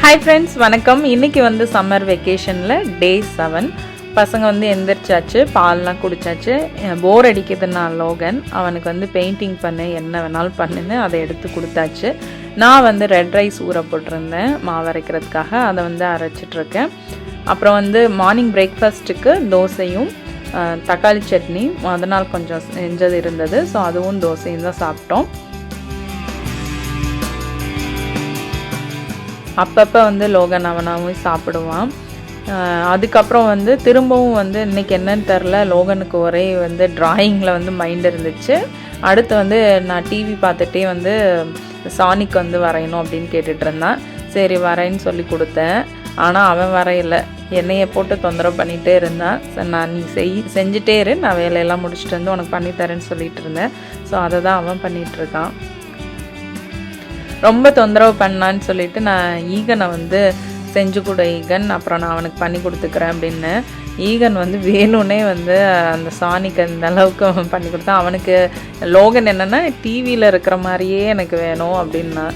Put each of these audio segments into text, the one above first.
Hi friends, வணக்கம். இன்னைக்கு வந்து சம்மர் வெக்கேஷன்ல டே 7. பசங்க வந்து எந்திரிச்சாச்சு, பால்லாம் குடிச்சாச்சு. போர் அடிக்குதுன்னா லோகன் அவனுக்கு வந்து பெயிண்டிங் பண்ணு, என்ன வேணாலும் பண்ணுன்னு அதை எடுத்து கொடுத்தாச்சு. நான் வந்து ரெட் ரைஸ் ஊற போட்டிருந்தேன் மாவு அரைக்கிறதுக்காக, அதை வந்து அரைச்சிட்ருக்கேன். அப்புறம் வந்து மார்னிங் பிரேக்ஃபாஸ்ட்டுக்கு தோசையும் தக்காளி சட்னி அதனால் கொஞ்சம் செஞ்சது இருந்தது. ஸோ அதுவும் தோசையும் தான் சாப்பிட்டோம். அப்பப்போ வந்து லோகன் அவனாகவும் சாப்பிடுவான். அதுக்கப்புறம் வந்து திரும்பவும் வந்து இன்றைக்கி என்னன்னு தெரில, லோகனுக்கு ஒரே வந்து ட்ராயிங்கில் வந்து மைண்ட் இருந்துச்சு. அடுத்து வந்து நான் டிவி பார்த்துட்டே வந்து சானிக் வந்து வரையணும் அப்படின்னு கேட்டுட்டு இருந்தான். சரி வரைன்னு சொல்லி கொடுத்தேன். ஆனால் அவன் வரையில, என்னையை போட்டு தொந்தரவு பண்ணிகிட்டே இருந்தான். நான் நீ செஞ்சுட்டே இரு, நான் வேலையெல்லாம் முடிச்சுட்டு வந்து உனக்கு பண்ணித்தரேன்னு சொல்லிட்டு இருந்தேன். ஸோ அதை தான் அவன் பண்ணிகிட்ருக்கான். ரொம்ப தொந்தரவு பண்ணான்னு சொல்லிட்டு நான் ஈகனை வந்து செஞ்சு கொடு ஈகன், அப்புறம் நான் அவனுக்கு பண்ணி கொடுத்துக்கிறேன் அப்படின்னு. ஈகன் வந்து வேணும்னே வந்து அந்த சானிக்கு அந்த அளவுக்கு அவன் பண்ணி கொடுத்தான். அவனுக்கு லோகன் என்னென்னா டிவியில் இருக்கிற மாதிரியே எனக்கு வேணும் அப்படின்னா,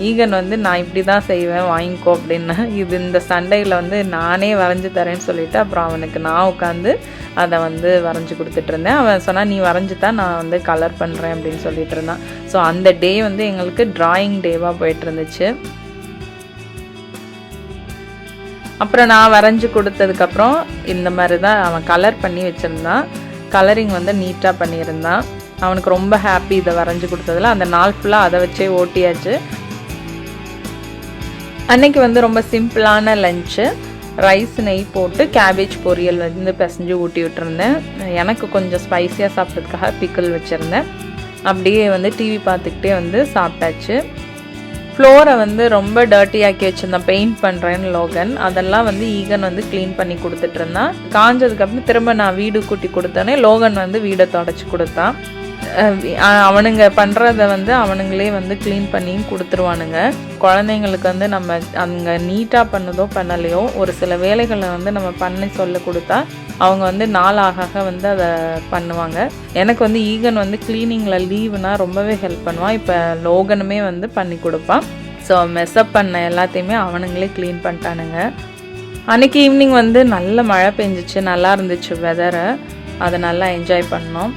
ஈகன் வந்து நான் இப்படி தான் செய்வேன் வாங்கிக்கோ அப்படின்னா, இது இந்த சண்டையில் வந்து நானே வரைஞ்சி தரேன்னு சொல்லிவிட்டு அப்புறம் அவனுக்கு நான் உட்காந்து அதை வந்து வரைஞ்சி கொடுத்துட்ருந்தேன். அவன் சொன்னால் நீ வரைஞ்சி தான் நான் வந்து கலர் பண்ணுறேன் அப்படின்னு சொல்லிட்டு இருந்தான். ஸோ அந்த டே வந்து எங்களுக்கு ட்ராயிங் டேவாக போயிட்டு இருந்துச்சு. அப்புறம் நான் வரைஞ்சி கொடுத்ததுக்கப்புறம் இந்த மாதிரி தான் அவன் கலர் பண்ணி வச்சுருந்தான். கலரிங் வந்து நீட்டாக பண்ணியிருந்தான். அவனுக்கு ரொம்ப ஹாப்பி இதை வரைஞ்சி கொடுத்ததில். அந்த நாள் ஃபுல்லாக அதை வச்சே ஓட்டியாச்சு. அன்னைக்கு வந்து ரொம்ப சிம்பிளான லஞ்சு, ரைஸ் நெய் போட்டு கேபேஜ் பொரியல் வந்து பிசைஞ்சு ஊட்டி விட்டுருந்தேன். எனக்கு கொஞ்சம் ஸ்பைஸியாக சாப்பிட்றதுக்காக பிக்கிள் வச்சுருந்தேன். அப்படியே வந்து டிவி பார்த்துக்கிட்டே வந்து சாப்பிட்டாச்சு. ஃப்ளோரை வந்து ரொம்ப டர்ட்டியாக்கி வச்சுருந்தேன், பெயிண்ட் பண்ணுறேன்னு லோகன். அதெல்லாம் வந்து ஈகன் வந்து க்ளீன் பண்ணி கொடுத்துட்ருந்தான். காஞ்சதுக்கப்புறம் திரும்ப நான் வீடு கூட்டி கொடுத்தோன்னே லோகன் வந்து வீடை தொடச்சி கொடுத்தான். அவனுங்க பண்ணுறத வந்து அவனுங்களே வந்து க்ளீன் பண்ணியும் கொடுத்துருவானுங்க. குழந்தைங்களுக்கு வந்து நம்ம அங்கே நீட்டாக பண்ணதோ பண்ணலையோ ஒரு சில வேலைகளை வந்து நம்ம பண்ணி சொல்ல கொடுத்தா அவங்க வந்து நாளாக வந்து அதை பண்ணுவாங்க. எனக்கு வந்து ஈகன் வந்து க்ளீனிங்கில் லீவுனா ரொம்பவே ஹெல்ப் பண்ணுவான். இப்போ லோகனுமே வந்து பண்ணி கொடுப்பான். ஸோ மெஸ்அப் பண்ண எல்லாத்தையுமே அவனுங்களே க்ளீன் பண்ணிட்டானுங்க. அன்றைக்கி ஈவினிங் வந்து நல்ல மழை பெஞ்சிச்சு, நல்லா இருந்துச்சு வெதரை. அதை நல்லா என்ஜாய் பண்ணோம்.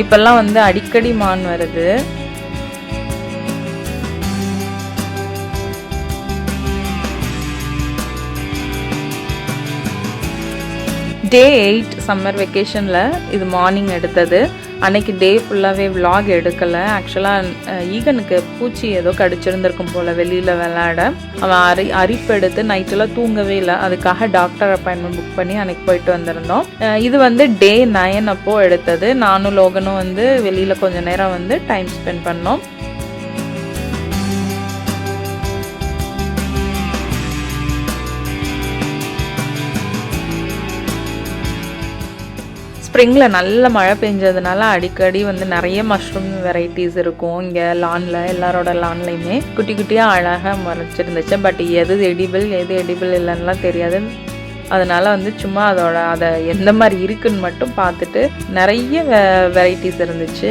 இப்பெல்லாம் வந்து அடிக்கடி மான் வருது. டே 8 சம்மர் வெக்கேஷனில் இது மார்னிங் எடுத்தது. அன்னைக்கு டே ஃபுல்லாகவே விலாக் எடுக்கலை. ஆக்சுவலாக ஈகனுக்கு பூச்சி ஏதோ கடிச்சிருந்திருக்கும் போல் வெளியில் விளையாட. அவன் அரிப்பு எடுத்து நைட்டெல்லாம் தூங்கவே இல்லை. அதுக்காக டாக்டர் அப்பாயின்மெண்ட் புக் பண்ணி அன்னைக்கு போயிட்டு வந்திருந்தோம். இது வந்து டே 9 அப்போது எடுத்தது. நானும் லோகனும் வந்து வெளியில் கொஞ்சம் நேரம் வந்து டைம் ஸ்பெண்ட் பண்ணோம். ஸ்ப்ரிங்கில் நல்ல மழை பெஞ்சதுனால அடிக்கடி வந்து நிறைய மஷ்ரூம் வெரைட்டிஸ் இருக்கும். இங்கே லானில் எல்லாரோட லான்லையுமே குட்டி குட்டியாக அழகாக மறைச்சிருந்துச்சு. பட் எது எடிபிள் இல்லைன்னுலாம் தெரியாது. அதனால் வந்து சும்மா அதை எந்த மாதிரி இருக்குன்னு மட்டும் பார்த்துட்டு நிறைய வெரைட்டிஸ் இருந்துச்சு.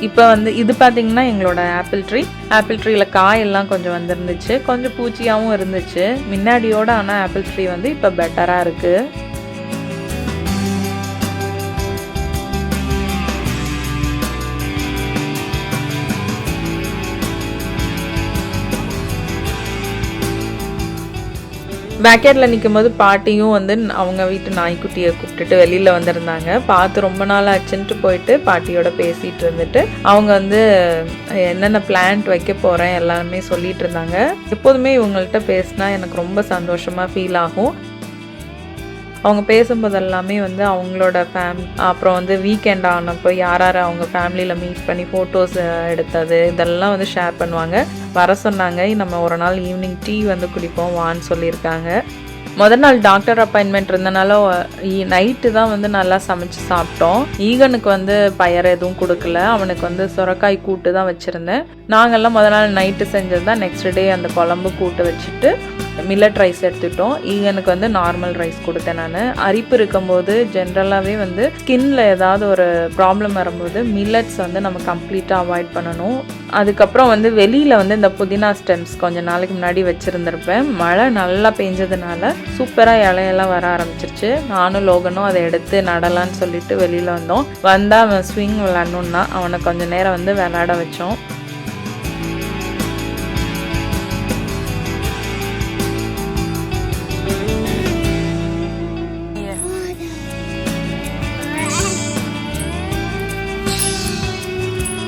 இப்போ வந்து இது பார்த்திங்கன்னா எங்களோட ஆப்பிள் ட்ரீயில் காயெல்லாம் கொஞ்சம் வந்துருந்துச்சு. கொஞ்சம் பூச்சியாகவும் இருந்துச்சு முன்னாடியோட. ஆனால் ஆப்பிள் ட்ரீ வந்து இப்போ பெட்டராக இருக்குது. பேக்கெட்டில் நிற்கும் போது பாட்டியும் வந்து அவங்க வீட்டு நாய்க்குட்டியை கூப்பிட்டுட்டு வெளியில் வந்திருந்தாங்க. பார்த்து ரொம்ப நாள் ஆச்சுன்ட்டு போயிட்டு பாட்டியோட பேசிகிட்டு இருந்துட்டு அவங்க வந்து என்னென்ன பிளான்ட் வைக்க போகிறேன் எல்லாருமே சொல்லிகிட்டு இருந்தாங்க. எப்போதுமே இவங்கள்ட்ட பேசினா எனக்கு ரொம்ப சந்தோஷமாக ஃபீல் ஆகும். அவங்க பேசும்போது எல்லாமே வந்து அவங்களோட அப்புறம் வந்து வீக்கெண்ட் ஆனப்போ யார் அவங்க ஃபேமிலியில் மீட் பண்ணி ஃபோட்டோஸ் எடுத்தது இதெல்லாம் வந்து ஷேர் பண்ணுவாங்க. வர சொன்னாங்க. நம்ம ஒரு நாள் ஈவினிங் டீ வந்து குடிப்போம் வான்னு சொல்லியிருக்காங்க. முதல் நாள் டாக்டர் அப்பாயின்மெண்ட் இருந்தனால நைட்டு தான் வந்து நல்லா சமைச்சு சாப்பிட்டோம். ஈகனுக்கு வந்து பயர் எதுவும் கொடுக்கல. அவனுக்கு வந்து சுரக்காய் கூட்டு தான் வச்சுருந்தேன். நாங்கள்லாம் முதல் நாள் நைட்டு செஞ்சது தான் நெக்ஸ்ட் டே அந்த குழம்பு கூட்டு வச்சுட்டு மில்லட் ரைஸ் எடுத்துட்டோம். ஈகனுக்கு வந்து நார்மல் ரைஸ் கொடுத்தேன். நான் அரிப்பு இருக்கும்போது ஜென்ரலாகவே வந்து ஸ்கின்ல ஏதாவது ஒரு ப்ராப்ளம் வரும்போது மில்லட்ஸ் வந்து நம்ம கம்ப்ளீட்டாக அவாய்ட் பண்ணணும். அதுக்கப்புறம் வந்து வெளியில் வந்து இந்த புதினா ஸ்டெம்ஸ் கொஞ்சம் நாளைக்கு முன்னாடி வச்சுருந்துருப்பேன். மழை நல்லா பெஞ்சதுனால சூப்பராக இலையெல்லாம் வர ஆரம்பிச்சிருச்சு. நானும் லோகனும் அதை எடுத்து நடலான்னு சொல்லிட்டு வெளியில் வந்தோம். வந்தால் அவன் ஸ்விங் விளாடணுன்னா அவனை கொஞ்சம் நேரம் வந்து விளையாட வச்சோம்.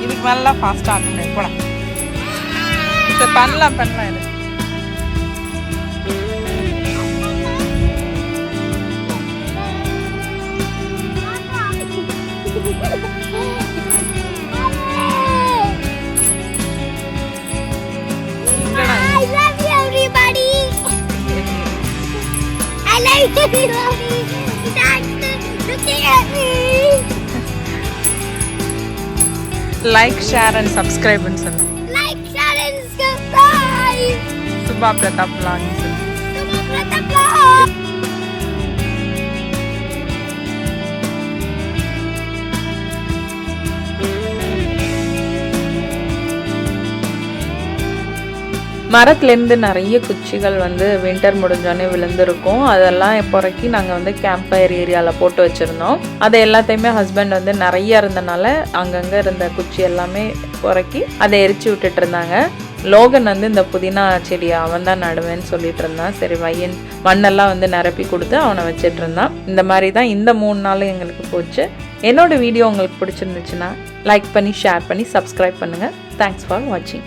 இதுக்கு மேலே ஃபாஸ்ட்டாக ஆக முடியாது. போட சரி பண்ணலாம் இது லைக் ஷேர் அண்ட் சப்ஸ்கிரைப்னு சொல்லு. Like share and subscribe. Subha Prathap vlog. Subha Prathap vlog. மரத்துலேருந்து நிறைய குச்சிகள் வந்து வின்டர் முடிஞ்சோடனே விழுந்திருக்கும். அதெல்லாம் இப்போதைக்கு நாங்கள் வந்து கேம்ப் ஃபயர் ஏரியாவில் போட்டு வச்சுருந்தோம். அதை எல்லாத்தையுமே ஹஸ்பண்ட் வந்து நிறைய இருந்தனால அங்கங்கே இருந்த குச்சி எல்லாமே பொறக்கி அதை எரிச்சு விட்டுட்டு இருந்தாங்க. லோகன் வந்து இந்த புதினா செடியை அவன் தான் நடுவேன்னு சொல்லிட்டு இருந்தான். சரி வையன் மண்ணெல்லாம் வந்து நிரப்பி கொடுத்து அவனை வச்சிட்டு இருந்தான். இந்த மாதிரி தான் இந்த 3 நாள் எங்களுக்கு போச்சு. என்னோட வீடியோ உங்களுக்கு பிடிச்சிருந்துச்சுன்னா லைக் பண்ணி ஷேர் பண்ணி சப்ஸ்கிரைப் பண்ணுங்கள். தேங்க்ஸ் ஃபார் வாட்சிங்.